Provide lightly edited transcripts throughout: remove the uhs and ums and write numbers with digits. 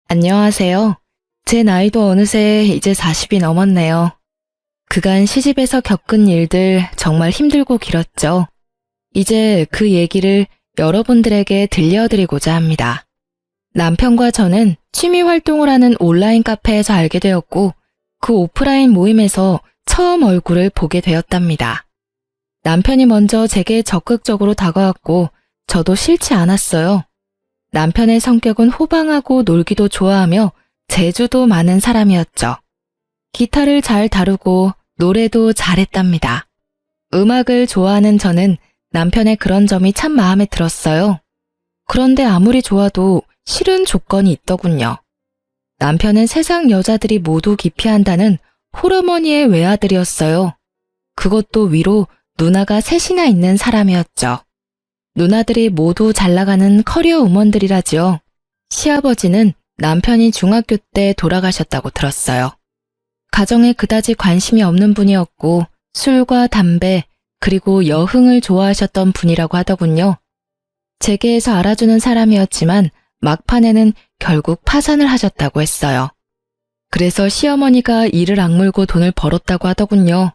안녕하세요. 제 나이도 어느새 이제 40이 넘었네요. 그간 시집에서 겪은 일들 정말 힘들고 길었죠. 이제 그 얘기를 여러분들에게 들려드리고자 합니다. 남편과 저는 취미 활동을 하는 온라인 카페에서 알게 되었고, 그 오프라인 모임에서 처음 얼굴을 보게 되었답니다. 남편이 먼저 제게 적극적으로 다가왔고, 저도 싫지 않았어요. 남편의 성격은 호방하고 놀기도 좋아하며 재주도 많은 사람이었죠. 기타를 잘 다루고 노래도 잘했답니다. 음악을 좋아하는 저는 남편의 그런 점이 참 마음에 들었어요. 그런데 아무리 좋아도 싫은 조건이 있더군요. 남편은 세상 여자들이 모두 기피한다는 홀어머니의 외아들이었어요. 그것도 위로 누나가 셋이나 있는 사람이었죠. 누나들이 모두 잘나가는 커리어 우먼들이라지요. 시아버지는 남편이 중학교 때 돌아가셨다고 들었어요. 가정에 그다지 관심이 없는 분이었고 술과 담배 그리고 여흥을 좋아하셨던 분이라고 하더군요. 재계에서 알아주는 사람이었지만 막판에는 결국 파산을 하셨다고 했어요. 그래서 시어머니가 이를 악물고 돈을 벌었다고 하더군요.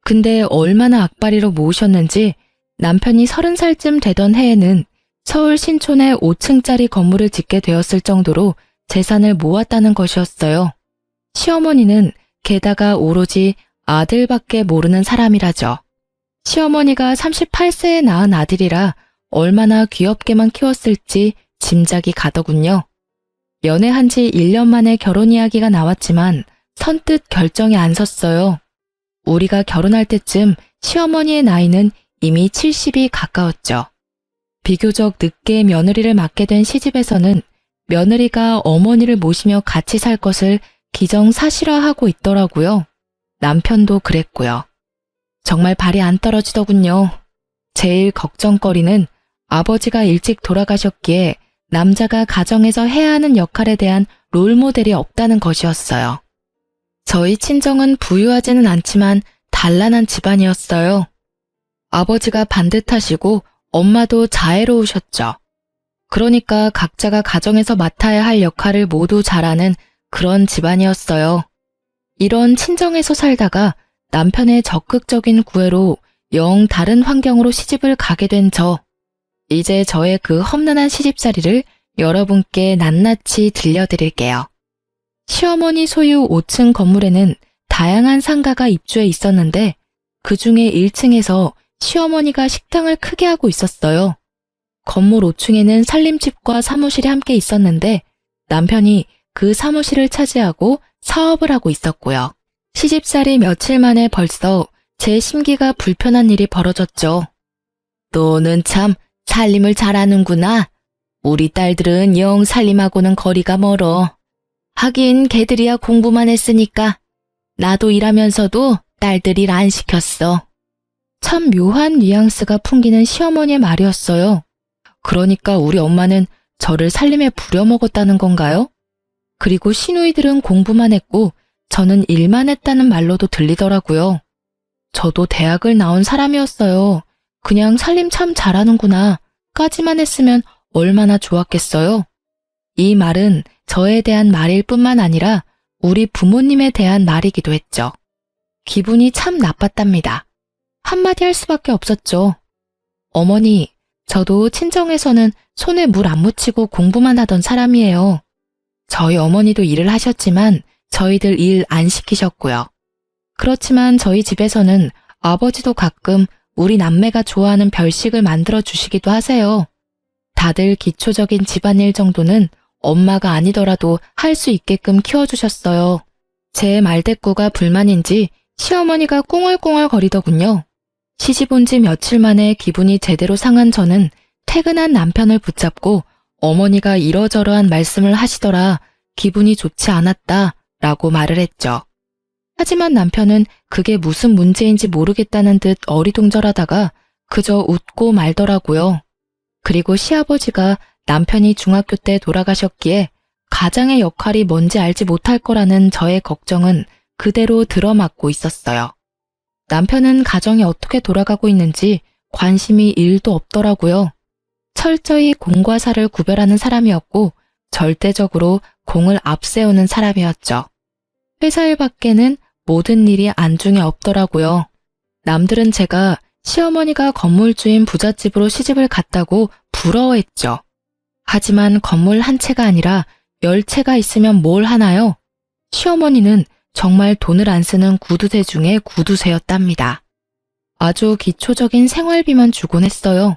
근데 얼마나 악바리로 모으셨는지 남편이 30살쯤 되던 해에는 서울 신촌에 5층짜리 건물을 짓게 되었을 정도로 재산을 모았다는 것이었어요. 시어머니는 게다가 오로지 아들밖에 모르는 사람이라죠. 시어머니가 38세에 낳은 아들이라 얼마나 귀엽게만 키웠을지 짐작이 가더군요. 연애한 지 1년 만에 결혼 이야기가 나왔지만 선뜻 결정이 안 섰어요. 우리가 결혼할 때쯤 시어머니의 나이는 이미 70이 가까웠죠. 비교적 늦게 며느리를 맡게 된 시집에서는 며느리가 어머니를 모시며 같이 살 것을 기정사실화하고 있더라고요. 남편도 그랬고요. 정말 발이 안 떨어지더군요. 제일 걱정거리는 아버지가 일찍 돌아가셨기에 남자가 가정에서 해야 하는 역할에 대한 롤모델이 없다는 것이었어요. 저희 친정은 부유하지는 않지만 단란한 집안이었어요. 아버지가 반듯하시고 엄마도 자애로우셨죠. 그러니까 각자가 가정에서 맡아야 할 역할을 모두 잘하는 그런 집안이었어요. 이런 친정에서 살다가 남편의 적극적인 구애로 영 다른 환경으로 시집을 가게 된 저. 이제 저의 그 험난한 시집살이를 여러분께 낱낱이 들려드릴게요. 시어머니 소유 5층 건물에는 다양한 상가가 입주해 있었는데 그 중에 1층에서 시어머니가 식당을 크게 하고 있었어요. 건물 5층에는 살림집과 사무실이 함께 있었는데 남편이 그 사무실을 차지하고 사업을 하고 있었고요. 시집살이 며칠 만에 벌써 제 심기가 불편한 일이 벌어졌죠. 너는 참 살림을 잘하는구나. 우리 딸들은 영 살림하고는 거리가 멀어. 하긴 걔들이야 공부만 했으니까. 나도 일하면서도 딸들 일 안 시켰어. 참 묘한 뉘앙스가 풍기는 시어머니의 말이었어요. 그러니까 우리 엄마는 저를 살림에 부려먹었다는 건가요? 그리고 시누이들은 공부만 했고 저는 일만 했다는 말로도 들리더라고요. 저도 대학을 나온 사람이었어요. 그냥 살림 참 잘하는구나 까지만 했으면 얼마나 좋았겠어요. 이 말은 저에 대한 말일 뿐만 아니라 우리 부모님에 대한 말이기도 했죠. 기분이 참 나빴답니다. 한마디 할 수밖에 없었죠. 어머니, 저도 친정에서는 손에 물 안 묻히고 공부만 하던 사람이에요. 저희 어머니도 일을 하셨지만 저희들 일 안 시키셨고요. 그렇지만 저희 집에서는 아버지도 가끔 우리 남매가 좋아하는 별식을 만들어 주시기도 하세요. 다들 기초적인 집안일 정도는 엄마가 아니더라도 할 수 있게끔 키워주셨어요. 제 말대꾸가 불만인지 시어머니가 꿍얼꿍얼 거리더군요. 시집 온 지 며칠 만에 기분이 제대로 상한 저는 퇴근한 남편을 붙잡고 어머니가 이러저러한 말씀을 하시더라 기분이 좋지 않았다 라고 말을 했죠. 하지만 남편은 그게 무슨 문제인지 모르겠다는 듯 어리둥절하다가 그저 웃고 말더라고요. 그리고 시아버지가 남편이 중학교 때 돌아가셨기에 가장의 역할이 뭔지 알지 못할 거라는 저의 걱정은 그대로 들어맞고 있었어요. 남편은 가정이 어떻게 돌아가고 있는지 관심이 1도 없더라고요. 철저히 공과 사를 구별하는 사람이었고 절대적으로 공을 앞세우는 사람이었죠. 회사 일 밖에는 모든 일이 안중에 없더라고요. 남들은 제가 시어머니가 건물주인 부잣집으로 시집을 갔다고 부러워했죠. 하지만 건물 한 채가 아니라 10채가 있으면 뭘 하나요? 시어머니는 정말 돈을 안 쓰는 구두쇠 중에 구두쇠였답니다. 아주 기초적인 생활비만 주곤 했어요.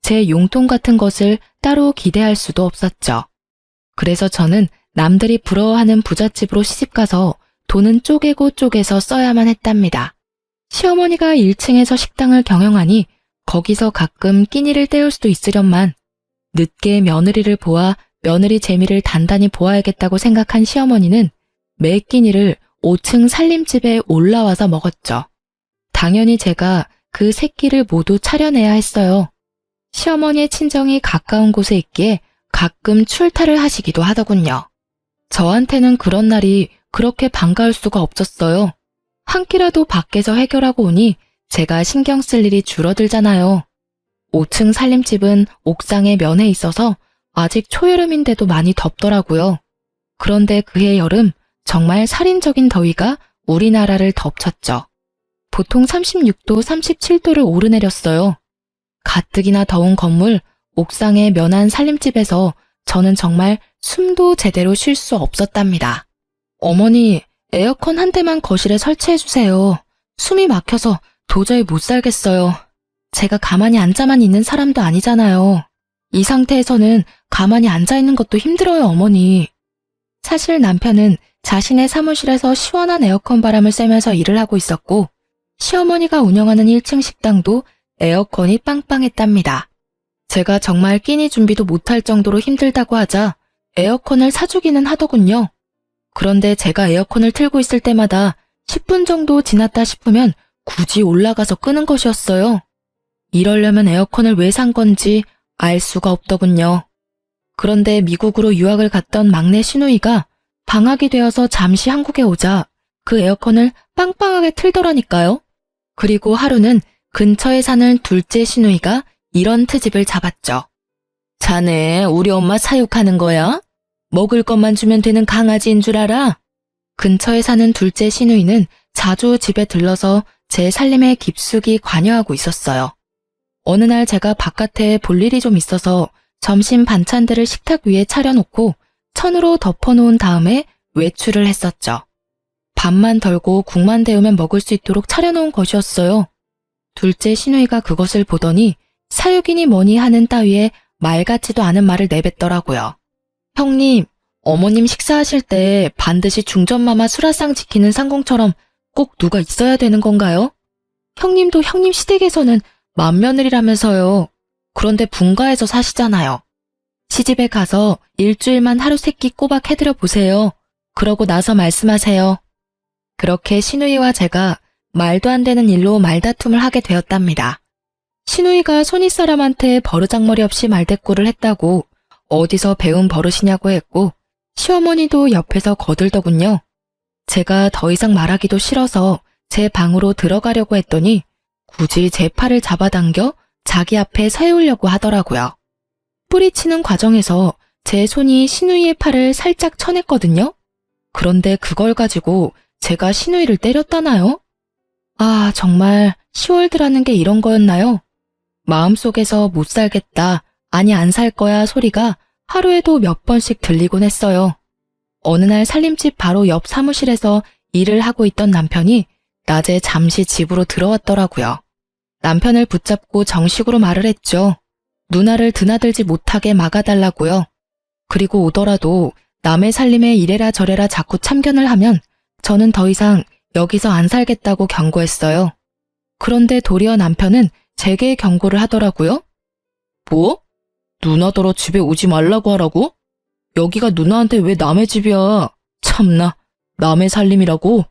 제 용돈 같은 것을 따로 기대할 수도 없었죠. 그래서 저는 남들이 부러워하는 부잣집으로 시집가서 돈은 쪼개고 쪼개서 써야만 했답니다. 시어머니가 1층에서 식당을 경영하니 거기서 가끔 끼니를 때울 수도 있으련만 늦게 며느리를 보아 며느리 재미를 단단히 보아야겠다고 생각한 시어머니는 매 끼니를 5층 살림집에 올라와서 먹었죠. 당연히 제가 그 세 끼를 모두 차려내야 했어요. 시어머니의 친정이 가까운 곳에 있기에 가끔 출타를 하시기도 하더군요. 저한테는 그런 날이 그렇게 반가울 수가 없었어요. 한 끼라도 밖에서 해결하고 오니 제가 신경 쓸 일이 줄어들잖아요. 5층 살림집은 옥상에 면에 있어서 아직 초여름인데도 많이 덥더라고요. 그런데 그해 여름 정말 살인적인 더위가 우리나라를 덮쳤죠. 보통 36도, 37도를 오르내렸어요. 가뜩이나 더운 건물, 옥상의 면한 살림집에서 저는 정말 숨도 제대로 쉴 수 없었답니다. 어머니, 에어컨 한 대만 거실에 설치해주세요. 숨이 막혀서 도저히 못 살겠어요. 제가 가만히 앉아만 있는 사람도 아니잖아요. 이 상태에서는 가만히 앉아있는 것도 힘들어요, 어머니. 사실 남편은 자신의 사무실에서 시원한 에어컨 바람을 쐬면서 일을 하고 있었고 시어머니가 운영하는 1층 식당도 에어컨이 빵빵했답니다. 제가 정말 끼니 준비도 못할 정도로 힘들다고 하자 에어컨을 사주기는 하더군요. 그런데 제가 에어컨을 틀고 있을 때마다 10분 정도 지났다 싶으면 굳이 올라가서 끄는 것이었어요. 이러려면 에어컨을 왜 산 건지 알 수가 없더군요. 그런데 미국으로 유학을 갔던 막내 시누이가 방학이 되어서 잠시 한국에 오자 그 에어컨을 빵빵하게 틀더라니까요. 그리고 하루는 근처에 사는 둘째 시누이가 이런 트집을 잡았죠. 자네 우리 엄마 사육하는 거야? 먹을 것만 주면 되는 강아지인 줄 알아? 근처에 사는 둘째 시누이는 자주 집에 들러서 제 살림에 깊숙이 관여하고 있었어요. 어느 날 제가 바깥에 볼 일이 좀 있어서 점심 반찬들을 식탁 위에 차려놓고 천으로 덮어놓은 다음에 외출을 했었죠. 밥만 덜고 국만 데우면 먹을 수 있도록 차려놓은 것이었어요. 둘째 시누이가 그것을 보더니 사육이니 뭐니 하는 따위에 말 같지도 않은 말을 내뱉더라고요. 형님, 어머님 식사하실 때 반드시 중전마마 수라상 지키는 상공처럼 꼭 누가 있어야 되는 건가요? 형님도 형님 시댁에서는 맏며느리라면서요. 그런데 분가에서 사시잖아요. 시집에 가서 일주일만 하루 세끼 꼬박 해드려 보세요. 그러고 나서 말씀하세요. 그렇게 시누이와 제가 말도 안 되는 일로 말다툼을 하게 되었답니다. 시누이가 손윗사람한테 버르장머리 없이 말대꾸를 했다고 어디서 배운 버릇이냐고 했고 시어머니도 옆에서 거들더군요. 제가 더 이상 말하기도 싫어서 제 방으로 들어가려고 했더니 굳이 제 팔을 잡아당겨 자기 앞에 세우려고 하더라고요. 뿌리치는 과정에서 제 손이 시누이의 팔을 살짝 쳐냈거든요. 그런데 그걸 가지고 제가 시누이를 때렸다나요? 아, 정말 10월드라는 게 이런 거였나요? 마음속에서 못 살겠다, 아니 안 살 거야 소리가 하루에도 몇 번씩 들리곤 했어요. 어느 날 살림집 바로 옆 사무실에서 일을 하고 있던 남편이 낮에 잠시 집으로 들어왔더라고요. 남편을 붙잡고 정식으로 말을 했죠. 누나를 드나들지 못하게 막아달라고요. 그리고 오더라도 남의 살림에 이래라 저래라 자꾸 참견을 하면 저는 더 이상 여기서 안 살겠다고 경고했어요. 그런데 도리어 남편은 제게 경고를 하더라고요. 뭐? 누나더러 집에 오지 말라고 하라고? 여기가 누나한테 왜 남의 집이야? 참나, 남의 살림이라고?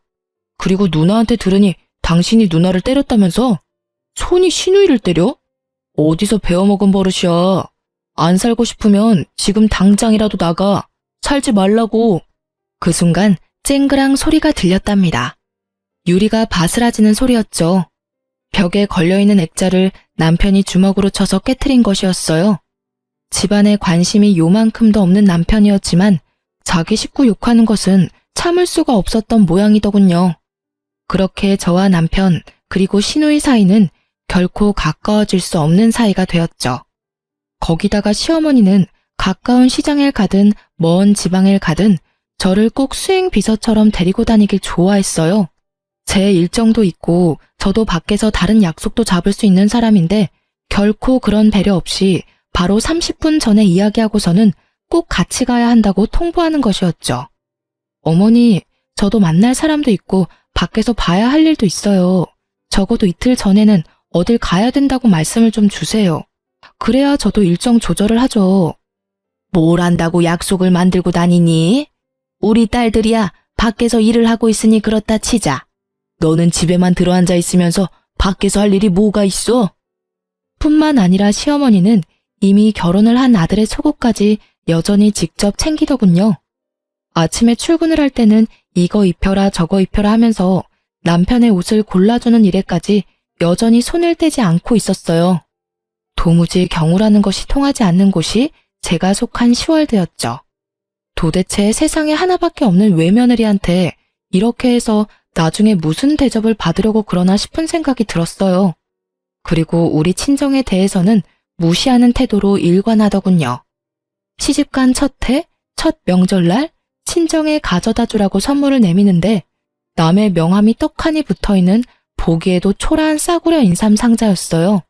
그리고 누나한테 들으니 당신이 누나를 때렸다면서? 손이 시누이를 때려? 어디서 배워먹은 버릇이야. 안 살고 싶으면 지금 당장이라도 나가. 살지 말라고. 그 순간 쨍그랑 소리가 들렸답니다. 유리가 바스라지는 소리였죠. 벽에 걸려있는 액자를 남편이 주먹으로 쳐서 깨트린 것이었어요. 집안에 관심이 요만큼도 없는 남편이었지만 자기 식구 욕하는 것은 참을 수가 없었던 모양이더군요. 그렇게 저와 남편 그리고 시누이 사이는 결코 가까워질 수 없는 사이가 되었죠. 거기다가 시어머니는 가까운 시장을 가든 먼 지방을 가든 저를 꼭 수행 비서처럼 데리고 다니길 좋아했어요. 제 일정도 있고 저도 밖에서 다른 약속도 잡을 수 있는 사람인데 결코 그런 배려 없이 바로 30분 전에 이야기하고서는 꼭 같이 가야 한다고 통보하는 것이었죠. 어머니, 저도 만날 사람도 있고 밖에서 봐야 할 일도 있어요. 적어도 이틀 전에는 어딜 가야 된다고 말씀을 좀 주세요. 그래야 저도 일정 조절을 하죠. 뭘 한다고 약속을 만들고 다니니? 우리 딸들이야 밖에서 일을 하고 있으니 그렇다 치자. 너는 집에만 들어앉아 있으면서 밖에서 할 일이 뭐가 있어? 뿐만 아니라 시어머니는 이미 결혼을 한 아들의 속옷까지 여전히 직접 챙기더군요. 아침에 출근을 할 때는 이거 입혀라 저거 입혀라 하면서 남편의 옷을 골라주는 일에까지 여전히 손을 떼지 않고 있었어요. 도무지 경우라는 것이 통하지 않는 곳이 제가 속한 시월드였죠. 도대체 세상에 하나밖에 없는 외며느리한테 이렇게 해서 나중에 무슨 대접을 받으려고 그러나 싶은 생각이 들었어요. 그리고 우리 친정에 대해서는 무시하는 태도로 일관하더군요. 시집간 첫 해, 첫 명절날 친정에 가져다 주라고 선물을 내미는데 남의 명함이 떡하니 붙어있는 보기에도 초라한 싸구려 인삼 상자였어요.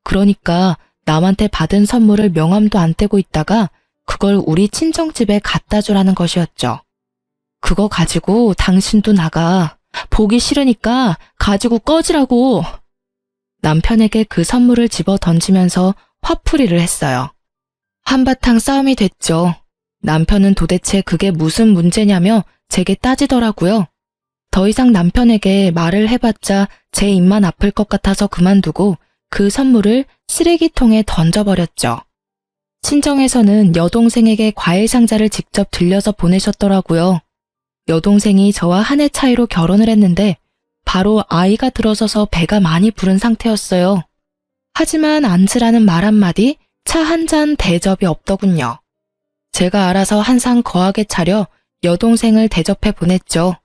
그러니까 남한테 받은 선물을 명함도 안 떼고 있다가 그걸 우리 친정집에 갖다 주라는 것이었죠. 그거 가지고 당신도 나가. 보기 싫으니까 가지고 꺼지라고. 남편에게 그 선물을 집어 던지면서 화풀이를 했어요. 한바탕 싸움이 됐죠. 남편은 도대체 그게 무슨 문제냐며 제게 따지더라고요. 더 이상 남편에게 말을 해봤자 제 입만 아플 것 같아서 그만두고 그 선물을 쓰레기통에 던져버렸죠. 친정에서는 여동생에게 과일 상자를 직접 들려서 보내셨더라고요. 여동생이 저와 한 해 차이로 결혼을 했는데 바로 아이가 들어서서 배가 많이 부른 상태였어요. 하지만 앉으라는 말 한마디, 차 한 잔 대접이 없더군요. 제가 알아서 한 상 거하게 차려 여동생을 대접해 보냈죠.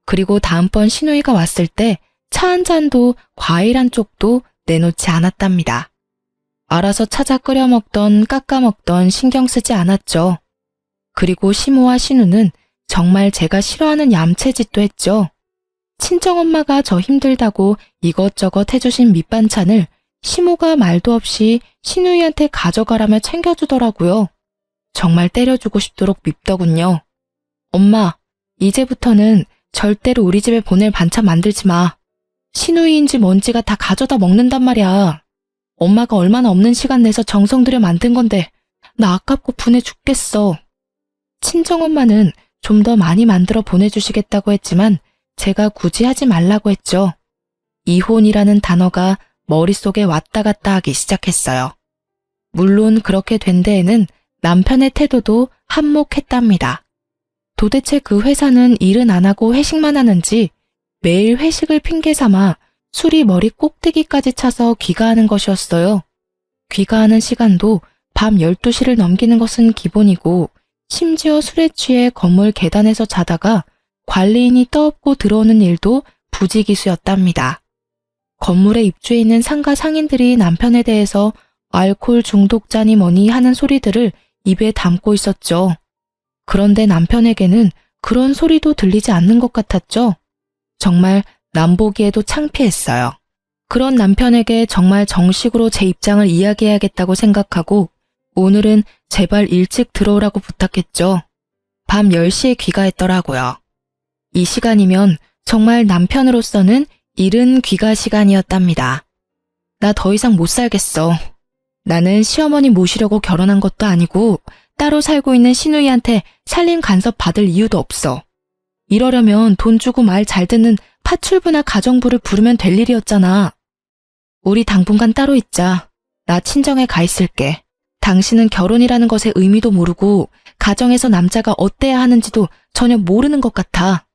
그리고 다음번 시누이가 왔을 때 차 한 잔도 과일 한 쪽도 내놓지 않았답니다. 알아서 찾아 끓여 먹던 깎아 먹던 신경 쓰지 않았죠. 그리고 시모와 시누는 정말 제가 싫어하는 얌체짓도 했죠. 친정엄마가 저 힘들다고 이것저것 해주신 밑반찬을 시모가 말도 없이 시누이한테 가져가라며 챙겨주더라고요. 정말 때려주고 싶도록 밉더군요. 엄마, 이제부터는 절대로 우리 집에 보낼 반찬 만들지 마. 시누이인지 뭔지가 다 가져다 먹는단 말이야. 엄마가 얼마나 없는 시간 내서 정성 들여 만든 건데 나 아깝고 분해 죽겠어. 친정엄마는 좀 더 많이 만들어 보내주시겠다고 했지만 제가 굳이 하지 말라고 했죠. 이혼이라는 단어가 머릿속에 왔다 갔다 하기 시작했어요. 물론 그렇게 된 데에는 남편의 태도도 한몫했답니다. 도대체 그 회사는 일은 안 하고 회식만 하는지 매일 회식을 핑계 삼아 술이 머리 꼭대기까지 차서 귀가하는 것이었어요. 귀가하는 시간도 밤 12시를 넘기는 것은 기본이고 심지어 술에 취해 건물 계단에서 자다가 관리인이 떠엎고 들어오는 일도 부지기수였답니다. 건물에 입주해 있는 상가 상인들이 남편에 대해서 알코올 중독자니 뭐니 하는 소리들을 입에 담고 있었죠. 그런데 남편에게는 그런 소리도 들리지 않는 것 같았죠. 정말 남보기에도 창피했어요. 그런 남편에게 정말 정식으로 제 입장을 이야기해야겠다고 생각하고 오늘은 제발 일찍 들어오라고 부탁했죠. 밤 10시에 귀가했더라고요. 이 시간이면 정말 남편으로서는 이른 귀가 시간이었답니다. 나 더 이상 못 살겠어. 나는 시어머니 모시려고 결혼한 것도 아니고 따로 살고 있는 시누이한테 살림 간섭 받을 이유도 없어. 이러려면 돈 주고 말 잘 듣는 파출부나 가정부를 부르면 될 일이었잖아. 우리 당분간 따로 있자. 나 친정에 가 있을게. 당신은 결혼이라는 것의 의미도 모르고 가정에서 남자가 어때야 하는지도 전혀 모르는 것 같아.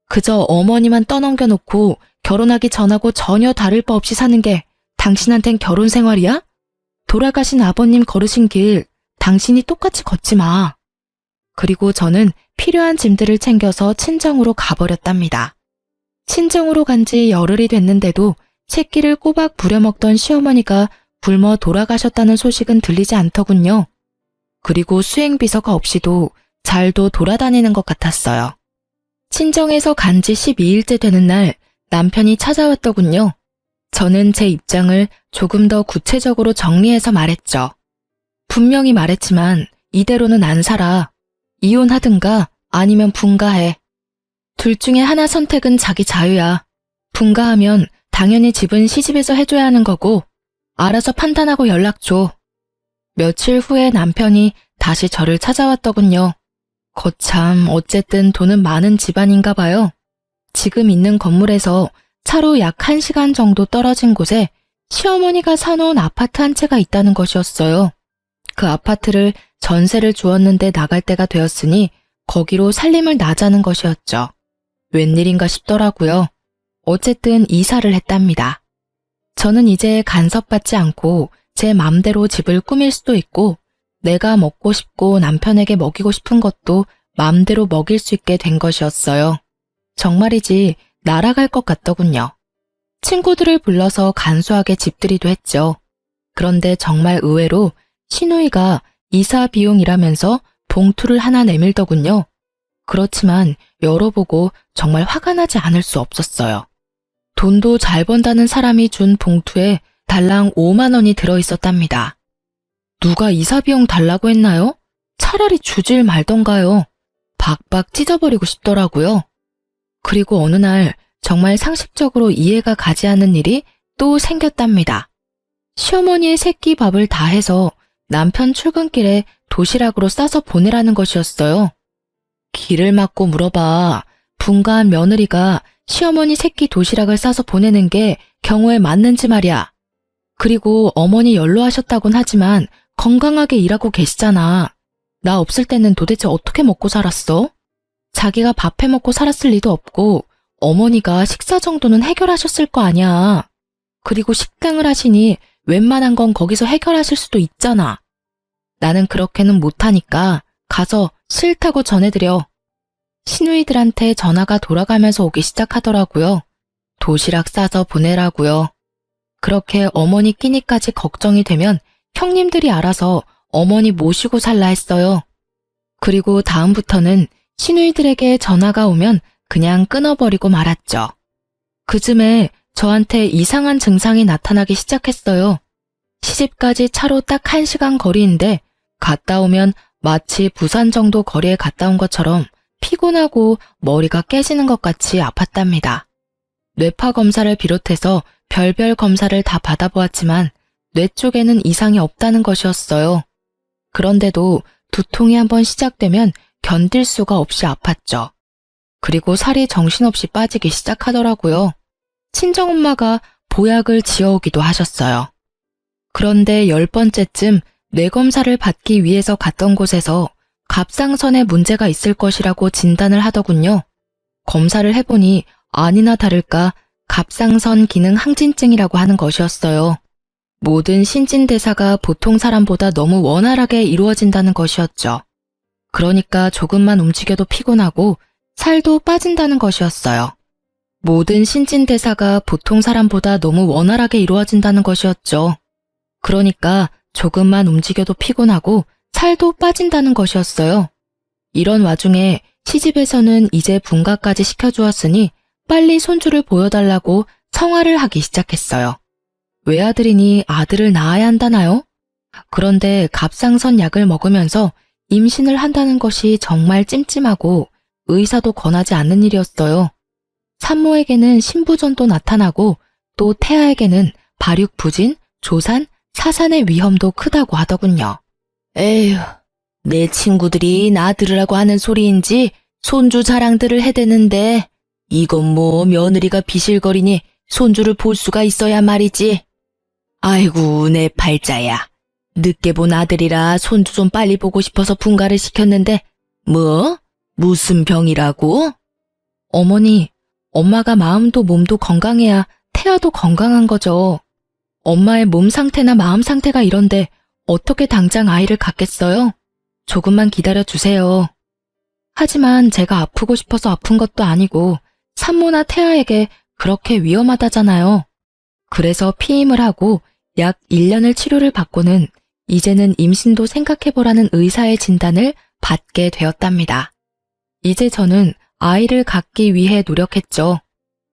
그저 어머니만 떠넘겨 놓고 결혼하기 전하고 전혀 다를 바 없이 사는 게 당신한텐 결혼 생활이야? 돌아가신 아버님 걸으신 길 당신이 똑같이 걷지 마. 그리고 저는 필요한 짐들을 챙겨서 친정으로 가버렸답니다. 친정으로 간 지 열흘이 됐는데도 새끼를 꼬박 부려먹던 시어머니가 굶어 돌아가셨다는 소식은 들리지 않더군요. 그리고 수행비서가 없이도 잘도 돌아다니는 것 같았어요. 친정에서 간 지 12일째 되는 날 남편이 찾아왔더군요. 저는 제 입장을 조금 더 구체적으로 정리해서 말했죠. 분명히 말했지만 이대로는 안 살아. 이혼하든가 아니면 분가해. 둘 중에 하나 선택은 자기 자유야. 분가하면 당연히 집은 시집에서 해줘야 하는 거고 알아서 판단하고 연락 줘. 며칠 후에 남편이 다시 저를 찾아왔더군요. 거참 어쨌든 돈은 많은 집안인가 봐요. 지금 있는 건물에서 차로 약 1시간 정도 떨어진 곳에 시어머니가 사놓은 아파트 한 채가 있다는 것이었어요. 그 아파트를 전세를 주었는데 나갈 때가 되었으니 거기로 살림을 나자는 것이었죠. 웬일인가 싶더라고요. 어쨌든 이사를 했답니다. 저는 이제 간섭받지 않고 제 맘대로 집을 꾸밀 수도 있고 내가 먹고 싶고 남편에게 먹이고 싶은 것도 맘대로 먹일 수 있게 된 것이었어요. 정말이지 날아갈 것 같더군요. 친구들을 불러서 간소하게 집들이도 했죠. 그런데 정말 의외로 시누이가 이사 비용이라면서 봉투를 하나 내밀더군요. 그렇지만 열어보고 정말 화가 나지 않을 수 없었어요. 돈도 잘 번다는 사람이 준 봉투에 달랑 5만 원이 들어있었답니다. 누가 이사 비용 달라고 했나요? 차라리 주질 말던가요. 박박 찢어버리고 싶더라고요. 그리고 어느 날 정말 상식적으로 이해가 가지 않는 일이 또 생겼답니다. 시어머니의 새끼 밥을 다 해서 남편 출근길에 도시락으로 싸서 보내라는 것이었어요. 길을 막고 물어봐. 분가한 며느리가 시어머니 새끼 도시락을 싸서 보내는 게 경우에 맞는지 말이야. 그리고 어머니 연로하셨다곤 하지만 건강하게 일하고 계시잖아. 나 없을 때는 도대체 어떻게 먹고 살았어? 자기가 밥 해먹고 살았을 리도 없고 어머니가 식사 정도는 해결하셨을 거 아니야. 그리고 식당을 하시니 웬만한 건 거기서 해결하실 수도 있잖아. 나는 그렇게는 못하니까 가서 싫다고 전해드려. 시누이들한테 전화가 돌아가면서 오기 시작하더라고요. 도시락 싸서 보내라고요. 그렇게 어머니 끼니까지 걱정이 되면 형님들이 알아서 어머니 모시고 살라 했어요. 그리고 다음부터는 시누이들에게 전화가 오면 그냥 끊어버리고 말았죠. 그쯤에 저한테 이상한 증상이 나타나기 시작했어요. 시집까지 차로 딱 1시간 거리인데 갔다 오면 마치 부산 정도 거리에 갔다 온 것처럼 피곤하고 머리가 깨지는 것 같이 아팠답니다. 뇌파 검사를 비롯해서 별별 검사를 다 받아보았지만 뇌 쪽에는 이상이 없다는 것이었어요. 그런데도 두통이 한번 시작되면 견딜 수가 없이 아팠죠. 그리고 살이 정신없이 빠지기 시작하더라고요. 친정엄마가 보약을 지어오기도 하셨어요. 그런데 10번째쯤 뇌검사를 받기 위해서 갔던 곳에서 갑상선에 문제가 있을 것이라고 진단을 하더군요. 검사를 해보니 아니나 다를까 갑상선 기능 항진증이라고 하는 것이었어요. 모든 신진대사가 보통 사람보다 너무 원활하게 이루어진다는 것이었죠. 그러니까 조금만 움직여도 피곤하고 살도 빠진다는 것이었어요. 모든 신진대사가 보통 사람보다 너무 원활하게 이루어진다는 것이었죠. 그러니까 조금만 움직여도 피곤하고 살도 빠진다는 것이었어요. 이런 와중에 시집에서는 이제 분가까지 시켜주었으니 빨리 손주를 보여달라고 성화를 하기 시작했어요. 외아들이니 아들을 낳아야 한다나요? 그런데 갑상선 약을 먹으면서 임신을 한다는 것이 정말 찜찜하고 의사도 권하지 않는 일이었어요. 산모에게는 신부전도 나타나고 또 태아에게는 발육부진, 조산, 사산의 위험도 크다고 하더군요. 에휴, 내 친구들이 나 들으라고 하는 소리인지 손주 자랑들을 해대는데 이건 뭐 며느리가 비실거리니 손주를 볼 수가 있어야 말이지. 아이고 내 팔자야. 늦게 본 아들이라 손주 좀 빨리 보고 싶어서 분가를 시켰는데 뭐? 무슨 병이라고? 어머니, 엄마가 마음도 몸도 건강해야 태아도 건강한 거죠. 엄마의 몸 상태나 마음 상태가 이런데 어떻게 당장 아이를 갖겠어요? 조금만 기다려 주세요. 하지만 제가 아프고 싶어서 아픈 것도 아니고 산모나 태아에게 그렇게 위험하다잖아요. 그래서 피임을 하고 약 1년을 치료를 받고는 이제는 임신도 생각해보라는 의사의 진단을 받게 되었답니다. 이제 저는 아이를 갖기 위해 노력했죠.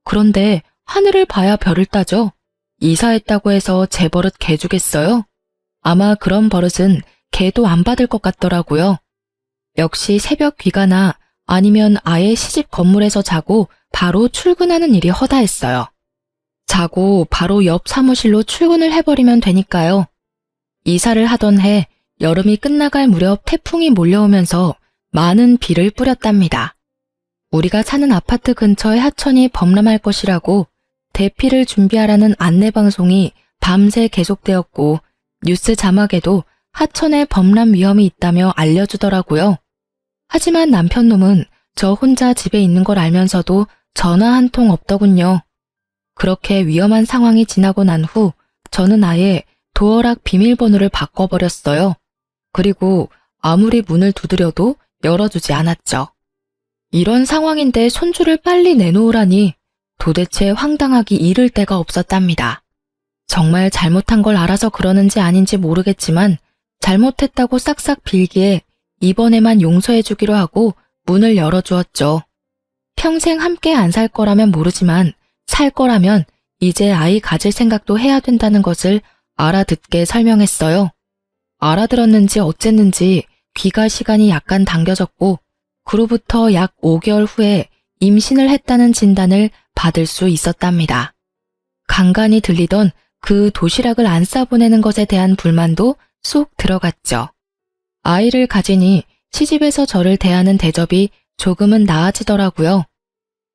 그런데 하늘을 봐야 별을 따죠. 이사했다고 해서 제 버릇 개 주겠어요? 아마 그런 버릇은 개도 안 받을 것 같더라고요. 역시 새벽 귀가나 아니면 아예 시집 건물에서 자고 바로 출근하는 일이 허다했어요. 자고 바로 옆 사무실로 출근을 해버리면 되니까요. 이사를 하던 해 여름이 끝나갈 무렵 태풍이 몰려오면서 많은 비를 뿌렸답니다. 우리가 사는 아파트 근처에 하천이 범람할 것이라고 대피를 준비하라는 안내방송이 밤새 계속되었고 뉴스 자막에도 하천에 범람 위험이 있다며 알려주더라고요. 하지만 남편놈은 저 혼자 집에 있는 걸 알면서도 전화 한 통 없더군요. 그렇게 위험한 상황이 지나고 난 후 저는 아예 도어락 비밀번호를 바꿔버렸어요. 그리고 아무리 문을 두드려도 열어주지 않았죠. 이런 상황인데 손주를 빨리 내놓으라니 도대체 황당하기 이를 데가 없었답니다. 정말 잘못한 걸 알아서 그러는지 아닌지 모르겠지만 잘못했다고 싹싹 빌기에 이번에만 용서해주기로 하고 문을 열어주었죠. 평생 함께 안 살 거라면 모르지만 살 거라면 이제 아이 가질 생각도 해야 된다는 것을 알아듣게 설명했어요. 알아들었는지 어쨌는지 귀가 시간이 약간 당겨졌고 그로부터 약 5개월 후에 임신을 했다는 진단을 받을 수 있었답니다. 간간히 들리던 그 도시락을 안 싸보내는 것에 대한 불만도 쏙 들어갔죠. 아이를 가지니 시집에서 저를 대하는 대접이 조금은 나아지더라고요.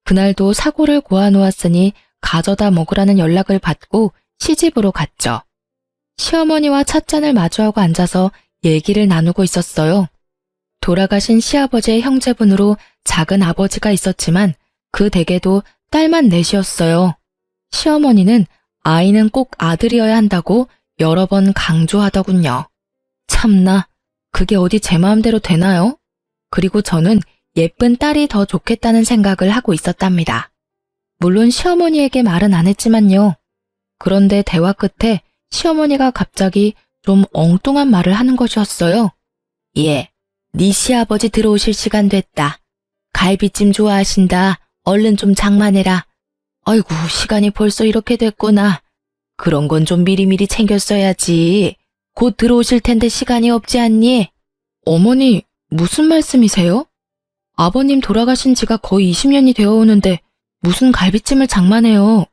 그날도 사고를 고아놓았으니 가져다 먹으라는 연락을 받고 시집으로 갔죠. 시어머니와 찻잔을 마주하고 앉아서 얘기를 나누고 있었어요. 돌아가신 시아버지의 형제분으로 작은 아버지가 있었지만 그 댁에도 딸만 넷이었어요. 시어머니는 아이는 꼭 아들이어야 한다고 여러 번 강조하더군요. 참나, 그게 어디 제 마음대로 되나요? 그리고 저는 예쁜 딸이 더 좋겠다는 생각을 하고 있었답니다. 물론 시어머니에게 말은 안 했지만요. 그런데 대화 끝에 시어머니가 갑자기 좀 엉뚱한 말을 하는 것이었어요. 예, 네 시아버지 들어오실 시간 됐다. 갈비찜 좋아하신다. 얼른 좀 장만해라. 아이고, 시간이 벌써 이렇게 됐구나. 그런 건 좀 미리미리 챙겼어야지. 곧 들어오실 텐데 시간이 없지 않니? 어머니, 무슨 말씀이세요? 아버님 돌아가신 지가 거의 20년이 되어 오는데 무슨 갈비찜을 장만해요.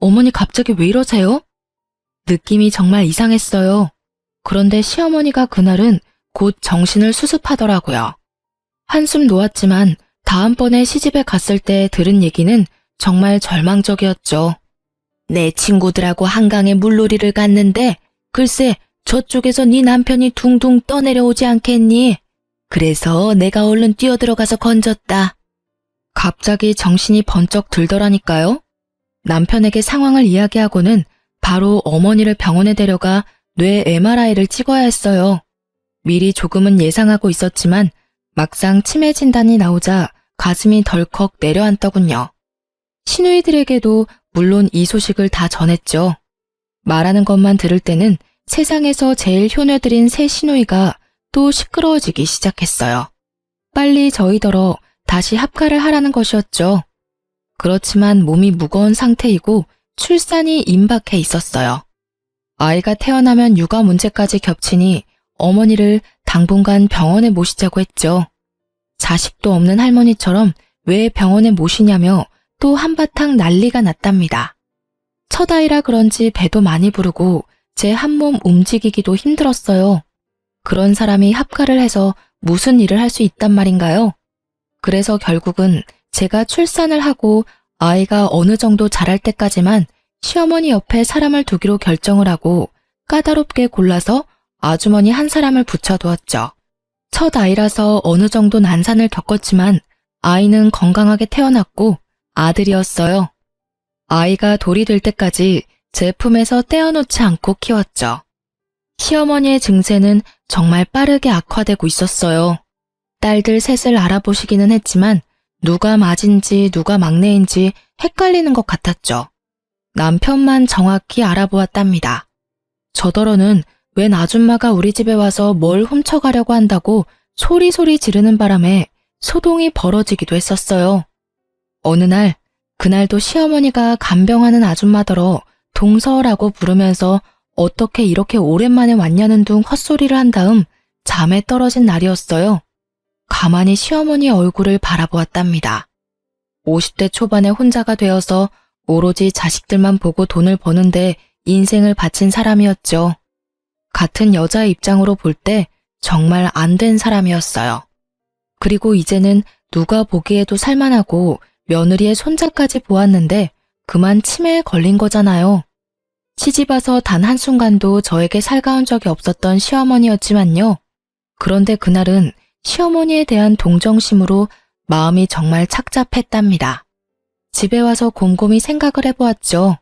어머니 갑자기 왜 이러세요? 느낌이 정말 이상했어요. 그런데 시어머니가 그날은 곧 정신을 수습하더라고요. 한숨 놓았지만 다음번에 시집에 갔을 때 들은 얘기는 정말 절망적이었죠. 내 친구들하고 한강에 물놀이를 갔는데 글쎄 저쪽에서 네 남편이 둥둥 떠내려오지 않겠니? 그래서 내가 얼른 뛰어들어가서 건졌다. 갑자기 정신이 번쩍 들더라니까요. 남편에게 상황을 이야기하고는 바로 어머니를 병원에 데려가 뇌 MRI를 찍어야 했어요. 미리 조금은 예상하고 있었지만 막상 치매 진단이 나오자 가슴이 덜컥 내려앉더군요. 시누이들에게도 물론 이 소식을 다 전했죠. 말하는 것만 들을 때는 세상에서 제일 효녀들인 새 시누이가 또 시끄러워지기 시작했어요. 빨리 저희더러 다시 합가를 하라는 것이었죠. 그렇지만 몸이 무거운 상태이고 출산이 임박해 있었어요. 아이가 태어나면 육아 문제까지 겹치니 어머니를 당분간 병원에 모시자고 했죠. 자식도 없는 할머니처럼 왜 병원에 모시냐며 또 한바탕 난리가 났답니다. 첫 아이라 그런지 배도 많이 부르고 제 한몸 움직이기도 힘들었어요. 그런 사람이 합가를 해서 무슨 일을 할 수 있단 말인가요? 그래서 결국은 제가 출산을 하고 아이가 어느 정도 자랄 때까지만 시어머니 옆에 사람을 두기로 결정을 하고 까다롭게 골라서 아주머니 한 사람을 붙여두었죠. 첫 아이라서 어느 정도 난산을 겪었지만 아이는 건강하게 태어났고 아들이었어요. 아이가 돌이 될 때까지 제 품에서 떼어놓지 않고 키웠죠. 시어머니의 증세는 정말 빠르게 악화되고 있었어요. 딸들 셋을 알아보시기는 했지만 누가 맏인지 누가 막내인지 헷갈리는 것 같았죠. 남편만 정확히 알아보았답니다. 저더러는 웬 아줌마가 우리 집에 와서 뭘 훔쳐가려고 한다고 소리소리 지르는 바람에 소동이 벌어지기도 했었어요. 어느 날, 그날도 시어머니가 간병하는 아줌마더러 동서라고 부르면서 어떻게 이렇게 오랜만에 왔냐는 둥 헛소리를 한 다음 잠에 떨어진 날이었어요. 가만히 시어머니 얼굴을 바라보았답니다. 50대 초반에 혼자가 되어서 오로지 자식들만 보고 돈을 버는데 인생을 바친 사람이었죠. 같은 여자의 입장으로 볼 때 정말 안 된 사람이었어요. 그리고 이제는 누가 보기에도 살만하고 며느리의 손자까지 보았는데 그만 치매에 걸린 거잖아요. 시집와서 단 한순간도 저에게 살가운 적이 없었던 시어머니였지만요. 그런데 그날은 시어머니에 대한 동정심으로 마음이 정말 착잡했답니다. 집에 와서 곰곰이 생각을 해보았죠.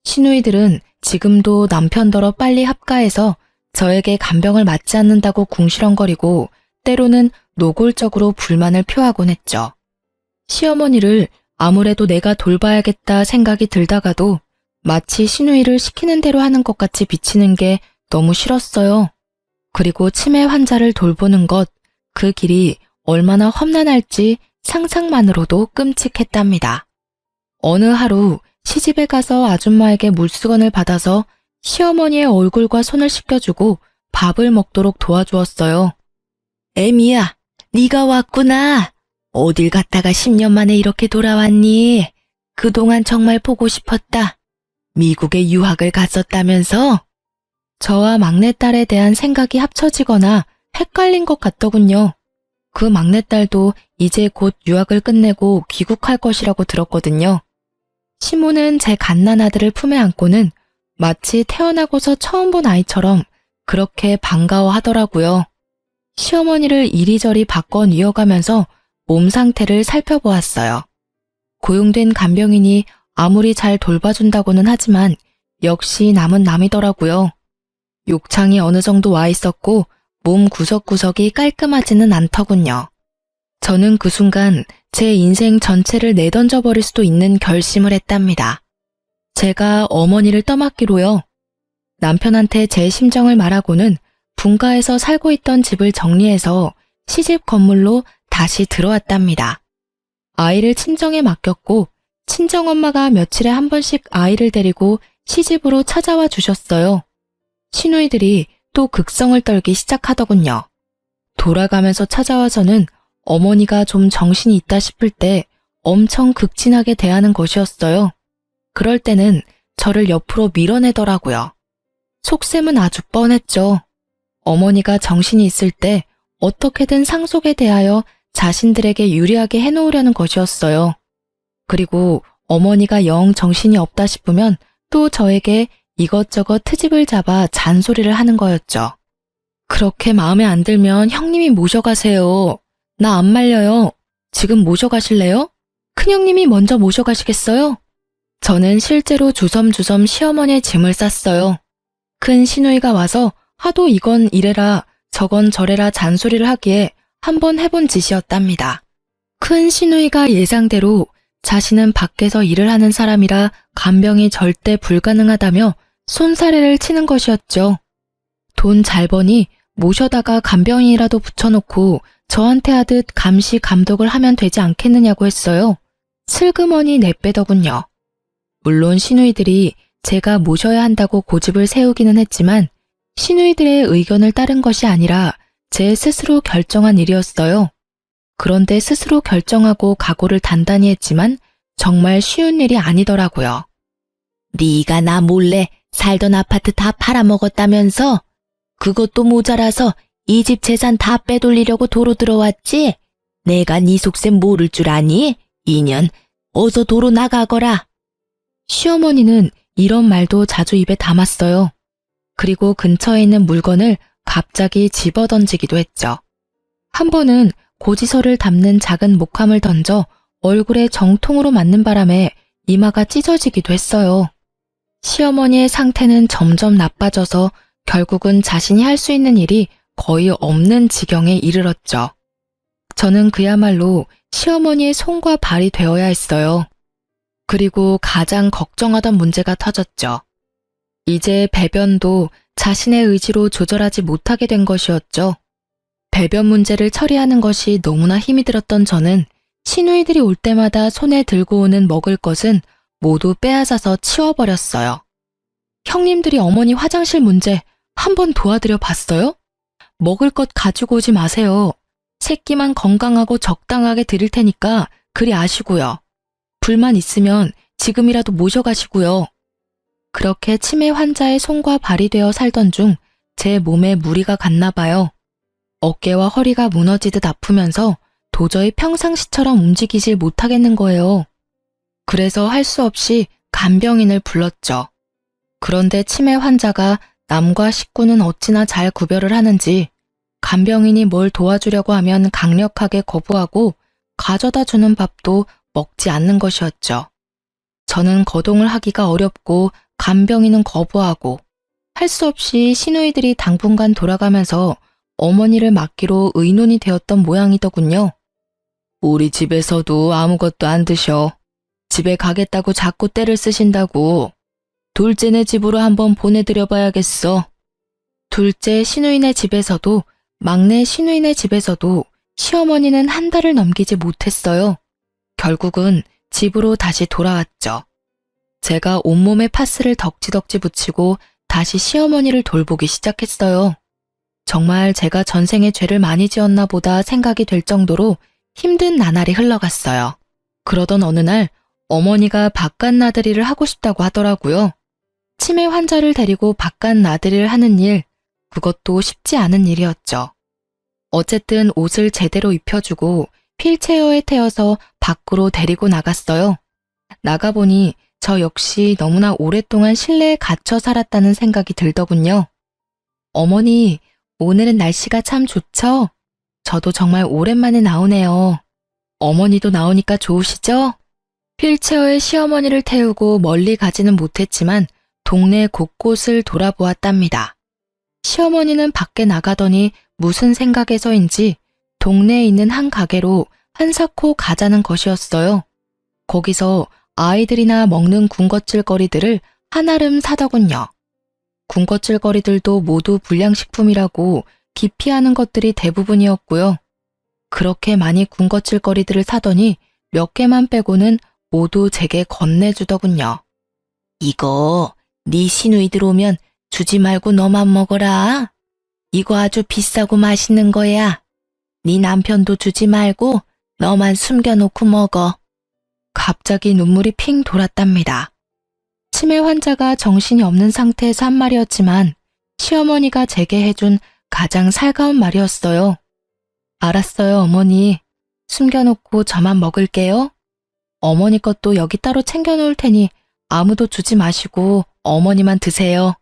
시누이들은 지금도 남편더러 빨리 합가해서 저에게 간병을 맞지 않는다고 궁시렁거리고 때로는 노골적으로 불만을 표하곤 했죠. 시어머니를 아무래도 내가 돌봐야겠다 생각이 들다가도 마치 시누이를 시키는 대로 하는 것 같이 비치는 게 너무 싫었어요. 그리고 치매 환자를 돌보는 것, 그 길이 얼마나 험난할지 상상만으로도 끔찍했답니다. 어느 하루 시집에 가서 아줌마에게 물수건을 받아서 시어머니의 얼굴과 손을 씻겨주고 밥을 먹도록 도와주었어요. 애미야, 네가 왔구나. 어딜 갔다가 10년 만에 이렇게 돌아왔니? 그동안 정말 보고 싶었다. 미국에 유학을 갔었다면서? 저와 막내딸에 대한 생각이 합쳐지거나 헷갈린 것 같더군요. 그 막내딸도 이제 곧 유학을 끝내고 귀국할 것이라고 들었거든요. 시모는 제 갓난아들을 품에 안고는 마치 태어나고서 처음 본 아이처럼 그렇게 반가워하더라고요. 시어머니를 이리저리 바꿔 뉘어가면서 몸 상태를 살펴보았어요. 고용된 간병인이 아무리 잘 돌봐준다고는 하지만 역시 남은 남이더라고요. 욕창이 어느 정도 와 있었고 몸 구석구석이 깔끔하지는 않더군요. 저는 그 순간 제 인생 전체를 내던져버릴 수도 있는 결심을 했답니다. 제가 어머니를 떠맡기로요. 남편한테 제 심정을 말하고는 분가에서 살고 있던 집을 정리해서 시집 건물로 다시 들어왔답니다. 아이를 친정에 맡겼고 친정엄마가 며칠에 한 번씩 아이를 데리고 시집으로 찾아와 주셨어요. 시누이들이 또 극성을 떨기 시작하더군요. 돌아가면서 찾아와서는 어머니가 좀 정신이 있다 싶을 때 엄청 극진하게 대하는 것이었어요. 그럴 때는 저를 옆으로 밀어내더라고요. 속셈은 아주 뻔했죠. 어머니가 정신이 있을 때 어떻게든 상속에 대하여 자신들에게 유리하게 해놓으려는 것이었어요. 그리고 어머니가 영 정신이 없다 싶으면 또 저에게 이것저것 트집을 잡아 잔소리를 하는 거였죠. 그렇게 마음에 안 들면 형님이 모셔가세요. 나 안 말려요. 지금 모셔가실래요? 큰형님이 먼저 모셔가시겠어요? 저는 실제로 주섬주섬 시어머니의 짐을 쌌어요. 큰 시누이가 와서 하도 이건 이래라 저건 저래라 잔소리를 하기에 한번 해본 짓이었답니다. 큰 시누이가 예상대로 자신은 밖에서 일을 하는 사람이라 간병이 절대 불가능하다며 손사래를 치는 것이었죠. 돈 잘 버니 모셔다가 간병인이라도 붙여놓고 저한테 하듯 감시 감독을 하면 되지 않겠느냐고 했어요. 슬그머니 내빼더군요. 물론 시누이들이 제가 모셔야 한다고 고집을 세우기는 했지만 시누이들의 의견을 따른 것이 아니라 제 스스로 결정한 일이었어요. 그런데 스스로 결정하고 각오를 단단히 했지만 정말 쉬운 일이 아니더라고요. 네가 나 몰래 살던 아파트 다 팔아먹었다면서? 그것도 모자라서 이 집 재산 다 빼돌리려고 도로 들어왔지? 내가 네 속셈 모를 줄 아니? 인연, 어서 도로 나가거라. 시어머니는 이런 말도 자주 입에 담았어요. 그리고 근처에 있는 물건을 갑자기 집어던지기도 했죠. 한 번은 고지서를 담는 작은 목함을 던져 얼굴에 정통으로 맞는 바람에 이마가 찢어지기도 했어요. 시어머니의 상태는 점점 나빠져서 결국은 자신이 할 수 있는 일이 거의 없는 지경에 이르렀죠. 저는 그야말로 시어머니의 손과 발이 되어야 했어요. 그리고 가장 걱정하던 문제가 터졌죠. 이제 배변도 자신의 의지로 조절하지 못하게 된 것이었죠. 배변 문제를 처리하는 것이 너무나 힘이 들었던 저는 시누이들이 올 때마다 손에 들고 오는 먹을 것은 모두 빼앗아서 치워버렸어요. 형님들이 어머니 화장실 문제 한번 도와드려 봤어요? 먹을 것 가지고 오지 마세요. 새끼만 건강하고 적당하게 드릴 테니까 그리 아시고요. 불만 있으면 지금이라도 모셔가시고요. 그렇게 치매 환자의 손과 발이 되어 살던 중 제 몸에 무리가 갔나 봐요. 어깨와 허리가 무너지듯 아프면서 도저히 평상시처럼 움직이질 못하겠는 거예요. 그래서 할 수 없이 간병인을 불렀죠. 그런데 치매 환자가 남과 식구는 어찌나 잘 구별을 하는지 간병인이 뭘 도와주려고 하면 강력하게 거부하고 가져다 주는 밥도 먹지 않는 것이었죠. 저는 거동을 하기가 어렵고 간병인은 거부하고 할 수 없이 시누이들이 당분간 돌아가면서 어머니를 맡기로 의논이 되었던 모양이더군요. 우리 집에서도 아무것도 안 드셔. 집에 가겠다고 자꾸 떼를 쓰신다고. 둘째네 집으로 한번 보내드려 봐야겠어. 둘째 시누이네 집에서도 막내 시누이네 집에서도 시어머니는 한 달을 넘기지 못했어요. 결국은 집으로 다시 돌아왔죠. 제가 온몸에 파스를 덕지덕지 붙이고 다시 시어머니를 돌보기 시작했어요. 정말 제가 전생에 죄를 많이 지었나 보다 생각이 될 정도로 힘든 나날이 흘러갔어요. 그러던 어느 날 어머니가 바깥 나들이를 하고 싶다고 하더라고요. 치매 환자를 데리고 바깥 나들이를 하는 일, 그것도 쉽지 않은 일이었죠. 어쨌든 옷을 제대로 입혀주고 휠체어에 태워서 밖으로 데리고 나갔어요. 나가보니 저 역시 너무나 오랫동안 실내에 갇혀 살았다는 생각이 들더군요. 어머니, 오늘은 날씨가 참 좋죠? 저도 정말 오랜만에 나오네요. 어머니도 나오니까 좋으시죠? 휠체어에 시어머니를 태우고 멀리 가지는 못했지만 동네 곳곳을 돌아보았답니다. 시어머니는 밖에 나가더니 무슨 생각에서인지 동네에 있는 한 가게로 한사코 가자는 것이었어요. 거기서 아이들이나 먹는 군것질거리들을 한아름 사더군요. 군것질거리들도 모두 불량식품이라고 기피하는 것들이 대부분이었고요. 그렇게 많이 군것질거리들을 사더니 몇 개만 빼고는 모두 제게 건네주더군요. 이거 네 시누이들 오면 주지 말고 너만 먹어라. 이거 아주 비싸고 맛있는 거야. 네 남편도 주지 말고 너만 숨겨놓고 먹어. 갑자기 눈물이 핑 돌았답니다. 치매 환자가 정신이 없는 상태에서 한 말이었지만 시어머니가 제게 해준 가장 살가운 말이었어요. 알았어요, 어머니. 숨겨놓고 저만 먹을게요. 어머니 것도 여기 따로 챙겨놓을 테니 아무도 주지 마시고 어머니만 드세요.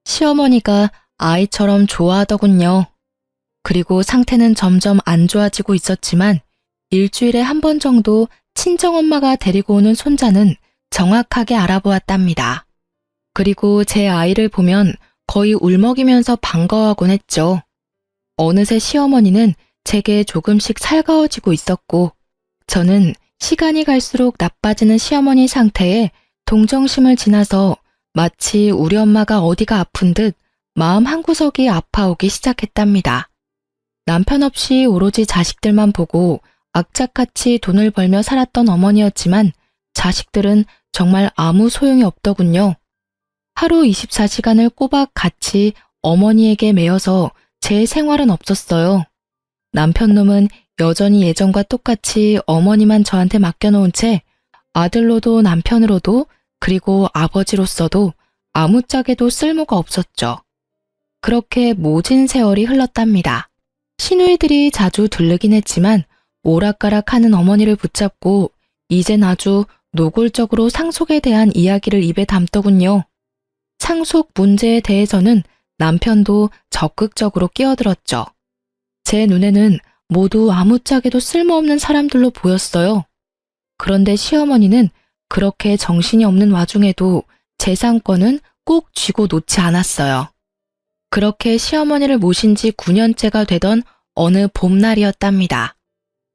시어머니가 아이처럼 좋아하더군요. 그리고 상태는 점점 안 좋아지고 있었지만 일주일에 한 번 정도 친정엄마가 데리고 오는 손자는 정확하게 알아보았답니다. 그리고 제 아이를 보면 거의 울먹이면서 반가워하곤 했죠. 어느새 시어머니는 제게 조금씩 살가워지고 있었고 저는 시간이 갈수록 나빠지는 시어머니 상태에 동정심을 지나서 마치 우리 엄마가 어디가 아픈 듯 마음 한구석이 아파오기 시작했답니다. 남편 없이 오로지 자식들만 보고 악착같이 돈을 벌며 살았던 어머니였지만 자식들은 정말 아무 소용이 없더군요. 하루 24시간을 꼬박 같이 어머니에게 매여서 제 생활은 없었어요. 남편놈은 여전히 예전과 똑같이 어머니만 저한테 맡겨놓은 채 아들로도 남편으로도 그리고 아버지로서도 아무짝에도 쓸모가 없었죠. 그렇게 모진 세월이 흘렀답니다. 시누이들이 자주 들르긴 했지만 오락가락하는 어머니를 붙잡고 이젠 아주 노골적으로 상속에 대한 이야기를 입에 담더군요. 상속 문제에 대해서는 남편도 적극적으로 끼어들었죠. 제 눈에는 모두 아무짝에도 쓸모없는 사람들로 보였어요. 그런데 시어머니는 그렇게 정신이 없는 와중에도 재산권은 꼭 쥐고 놓지 않았어요. 그렇게 시어머니를 모신 지 9년째가 되던 어느 봄날이었답니다.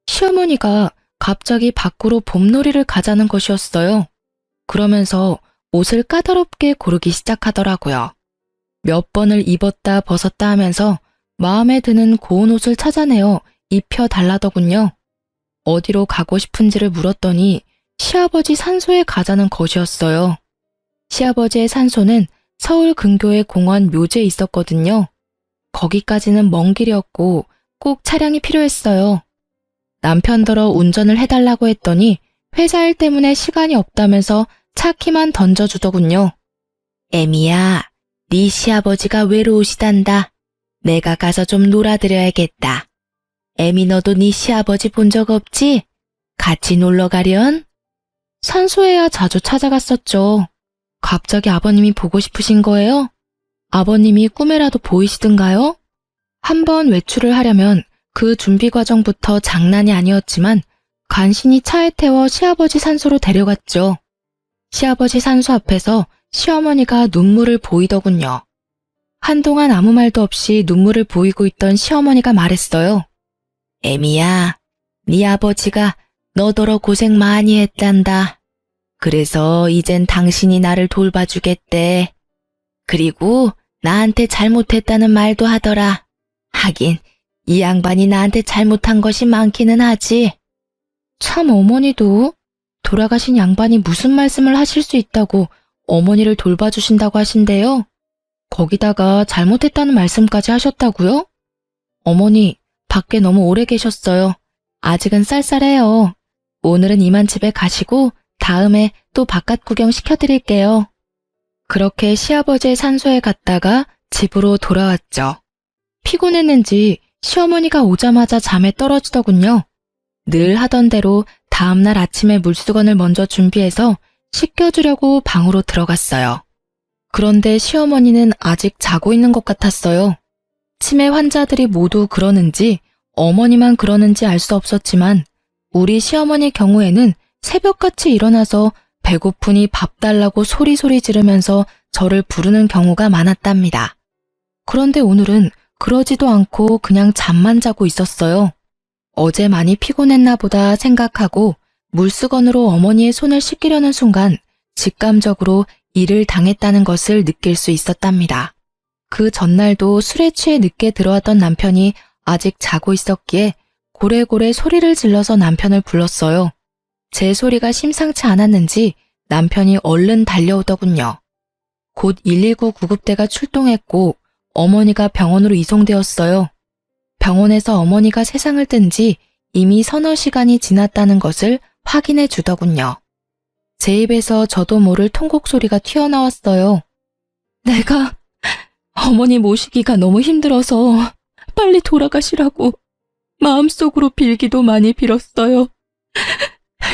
시어머니가 갑자기 밖으로 봄놀이를 가자는 것이었어요. 그러면서 옷을 까다롭게 고르기 시작하더라고요. 몇 번을 입었다 벗었다 하면서 마음에 드는 고운 옷을 찾아내어 입혀달라더군요. 어디로 가고 싶은지를 물었더니 시아버지 산소에 가자는 것이었어요. 시아버지의 산소는 서울 근교의 공원 묘지에 있었거든요. 거기까지는 먼 길이었고 꼭 차량이 필요했어요. 남편더러 운전을 해달라고 했더니 회사 일 때문에 시간이 없다면서 차 키만 던져주더군요. 애미야, 네 시아버지가 외로우시단다. 내가 가서 좀 놀아드려야겠다. 애미 너도 네 시아버지 본 적 없지? 같이 놀러 가련? 산소에야 자주 찾아갔었죠. 갑자기 아버님이 보고 싶으신 거예요? 아버님이 꿈에라도 보이시던가요? 한번 외출을 하려면 그 준비 과정부터 장난이 아니었지만 간신히 차에 태워 시아버지 산소로 데려갔죠. 시아버지 산소 앞에서 시어머니가 눈물을 보이더군요. 한동안 아무 말도 없이 눈물을 보이고 있던 시어머니가 말했어요. 애미야, 네 아버지가 너더러 고생 많이 했단다. 그래서 이젠 당신이 나를 돌봐주겠대. 그리고 나한테 잘못했다는 말도 하더라. 하긴 이 양반이 나한테 잘못한 것이 많기는 하지. 참 어머니도 돌아가신 양반이 무슨 말씀을 하실 수 있다고 어머니를 돌봐주신다고 하신대요. 거기다가 잘못했다는 말씀까지 하셨다고요? 어머니, 밖에 너무 오래 계셨어요. 아직은 쌀쌀해요. 오늘은 이만 집에 가시고 다음에 또 바깥 구경 시켜드릴게요. 그렇게 시아버지의 산소에 갔다가 집으로 돌아왔죠. 피곤했는지 시어머니가 오자마자 잠에 떨어지더군요. 늘 하던 대로 다음날 아침에 물수건을 먼저 준비해서 씻겨주려고 방으로 들어갔어요. 그런데 시어머니는 아직 자고 있는 것 같았어요. 치매 환자들이 모두 그러는지 어머니만 그러는지 알 수 없었지만 우리 시어머니 경우에는 새벽같이 일어나서 배고프니 밥 달라고 소리소리 지르면서 저를 부르는 경우가 많았답니다. 그런데 오늘은 그러지도 않고 그냥 잠만 자고 있었어요. 어제 많이 피곤했나 보다 생각하고 물수건으로 어머니의 손을 씻기려는 순간 직감적으로 일을 당했다는 것을 느낄 수 있었답니다. 그 전날도 술에 취해 늦게 들어왔던 남편이 아직 자고 있었기에 고래고래 소리를 질러서 남편을 불렀어요. 제 소리가 심상치 않았는지 남편이 얼른 달려오더군요. 곧 119 구급대가 출동했고 어머니가 병원으로 이송되었어요. 병원에서 어머니가 세상을 뜬 지 이미 서너 시간이 지났다는 것을 확인해 주더군요. 제 입에서 저도 모를 통곡 소리가 튀어나왔어요. 내가 어머니 모시기가 너무 힘들어서 빨리 돌아가시라고 마음속으로 빌기도 많이 빌었어요.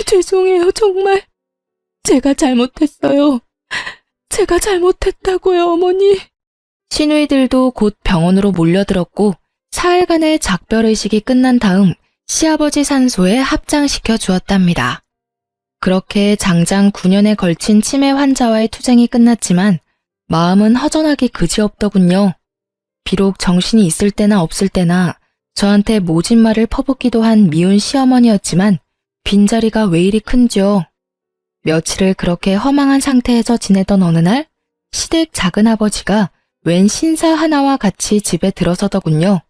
죄송해요, 정말. 제가 잘못했어요. 제가 잘못했다고요, 어머니. 시누이들도 곧 병원으로 몰려들었고 사흘간의 작별의식이 끝난 다음 시아버지 산소에 합장시켜 주었답니다. 그렇게 장장 9년에 걸친 치매 환자와의 투쟁이 끝났지만 마음은 허전하기 그지없더군요. 비록 정신이 있을 때나 없을 때나 저한테 모진 말을 퍼붓기도 한 미운 시어머니였지만 빈자리가 왜 이리 큰지요. 며칠을 그렇게 허망한 상태에서 지내던 어느 날 시댁 작은아버지가 웬 신사 하나와 같이 집에 들어서더군요.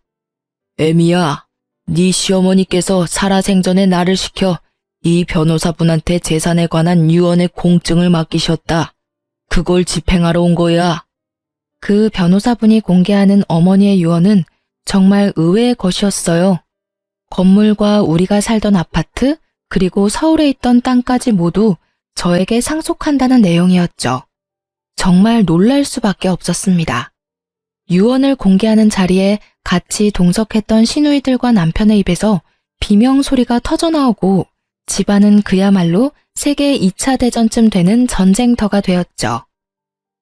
애미야, 네 시어머니께서 살아생전에 나를 시켜 이 변호사분한테 재산에 관한 유언의 공증을 맡기셨다. 그걸 집행하러 온 거야. 그 변호사분이 공개하는 어머니의 유언은 정말 의외의 것이었어요. 건물과 우리가 살던 아파트, 그리고 서울에 있던 땅까지 모두 저에게 상속한다는 내용이었죠. 정말 놀랄 수밖에 없었습니다. 유언을 공개하는 자리에 같이 동석했던 시누이들과 남편의 입에서 비명 소리가 터져나오고 집안은 그야말로 세계 2차 대전쯤 되는 전쟁터가 되었죠.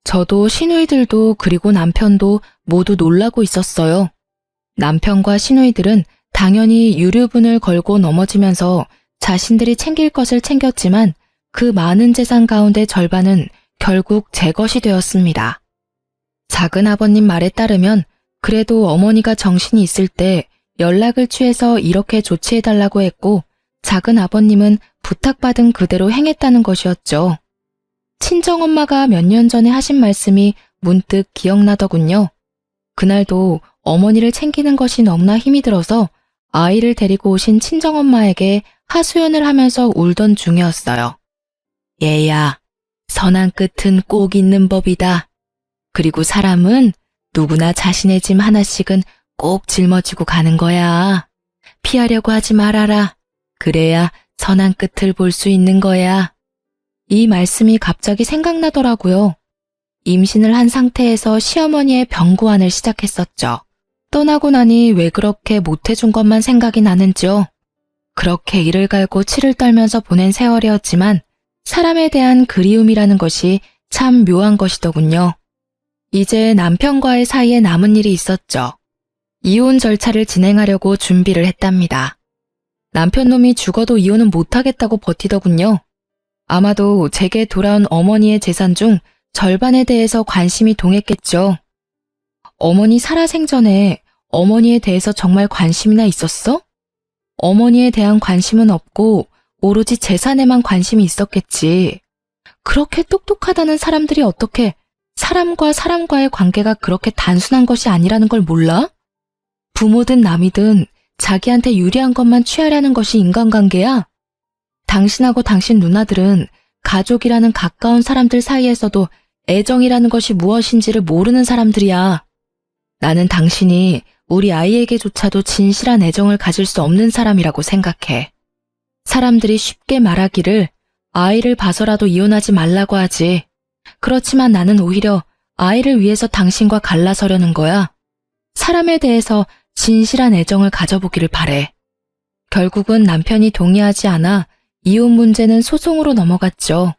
저도 시누이들도 그리고 남편도 모두 놀라고 있었어요. 남편과 시누이들은 당연히 유류분을 걸고 넘어지면서 자신들이 챙길 것을 챙겼지만 그 많은 재산 가운데 절반은 결국 제 것이 되었습니다. 작은 아버님 말에 따르면 그래도 어머니가 정신이 있을 때 연락을 취해서 이렇게 조치해달라고 했고 작은 아버님은 부탁받은 그대로 행했다는 것이었죠. 친정엄마가 몇 년 전에 하신 말씀이 문득 기억나더군요. 그날도 어머니를 챙기는 것이 너무나 힘이 들어서 아이를 데리고 오신 친정엄마에게 하소연을 하면서 울던 중이었어요. 얘야, 선한 끝은 꼭 있는 법이다. 그리고 사람은 누구나 자신의 짐 하나씩은 꼭 짊어지고 가는 거야. 피하려고 하지 말아라. 그래야 선한 끝을 볼 수 있는 거야. 이 말씀이 갑자기 생각나더라고요. 임신을 한 상태에서 시어머니의 병구안을 시작했었죠. 떠나고 나니 왜 그렇게 못해준 것만 생각이 나는지요. 그렇게 이를 갈고 치를 떨면서 보낸 세월이었지만 사람에 대한 그리움이라는 것이 참 묘한 것이더군요. 이제 남편과의 사이에 남은 일이 있었죠. 이혼 절차를 진행하려고 준비를 했답니다. 남편 놈이 죽어도 이혼은 못하겠다고 버티더군요. 아마도 제게 돌아온 어머니의 재산 중 절반에 대해서 관심이 동했겠죠. 어머니 살아생전에 어머니에 대해서 정말 관심이나 있었어? 어머니에 대한 관심은 없고 오로지 재산에만 관심이 있었겠지. 그렇게 똑똑하다는 사람들이 어떻게 사람과 사람과의 관계가 그렇게 단순한 것이 아니라는 걸 몰라? 부모든 남이든 자기한테 유리한 것만 취하려는 것이 인간관계야? 당신하고 당신 누나들은 가족이라는 가까운 사람들 사이에서도 애정이라는 것이 무엇인지를 모르는 사람들이야. 나는 당신이 우리 아이에게조차도 진실한 애정을 가질 수 없는 사람이라고 생각해. 사람들이 쉽게 말하기를 아이를 봐서라도 이혼하지 말라고 하지. 그렇지만 나는 오히려 아이를 위해서 당신과 갈라서려는 거야. 사람에 대해서 진실한 애정을 가져보기를 바래. 결국은 남편이 동의하지 않아 이혼 문제는 소송으로 넘어갔죠.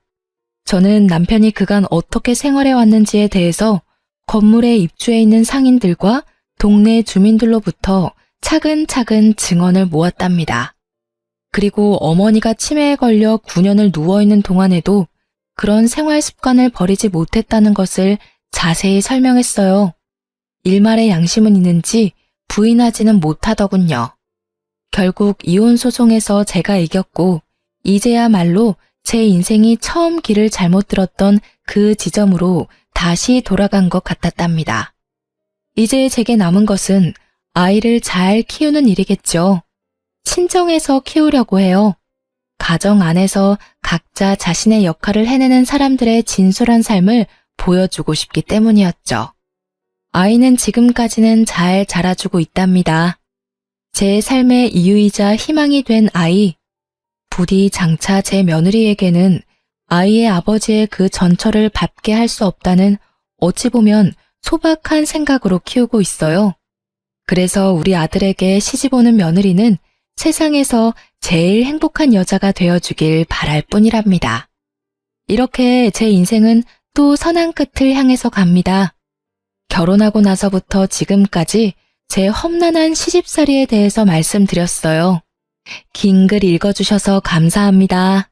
저는 남편이 그간 어떻게 생활해왔는지에 대해서 건물에 입주해 있는 상인들과 동네 주민들로부터 차근차근 증언을 모았답니다. 그리고 어머니가 치매에 걸려 9년을 누워있는 동안에도 그런 생활 습관을 버리지 못했다는 것을 자세히 설명했어요. 일말의 양심은 있는지 부인하지는 못하더군요. 결국 이혼 소송에서 제가 이겼고 이제야말로 제 인생이 처음 길을 잘못 들었던 그 지점으로 다시 돌아간 것 같았답니다. 이제 제게 남은 것은 아이를 잘 키우는 일이겠죠. 친정에서 키우려고 해요. 가정 안에서 각자 자신의 역할을 해내는 사람들의 진솔한 삶을 보여주고 싶기 때문이었죠. 아이는 지금까지는 잘 자라주고 있답니다. 제 삶의 이유이자 희망이 된 아이. 부디 장차 제 며느리에게는 아이의 아버지의 그 전처를 밟게 할 수 없다는 어찌 보면 소박한 생각으로 키우고 있어요. 그래서 우리 아들에게 시집 오는 며느리는 세상에서 제일 행복한 여자가 되어주길 바랄 뿐이랍니다. 이렇게 제 인생은 또 선한 끝을 향해서 갑니다. 결혼하고 나서부터 지금까지 제 험난한 시집살이에 대해서 말씀드렸어요. 긴 글 읽어주셔서 감사합니다.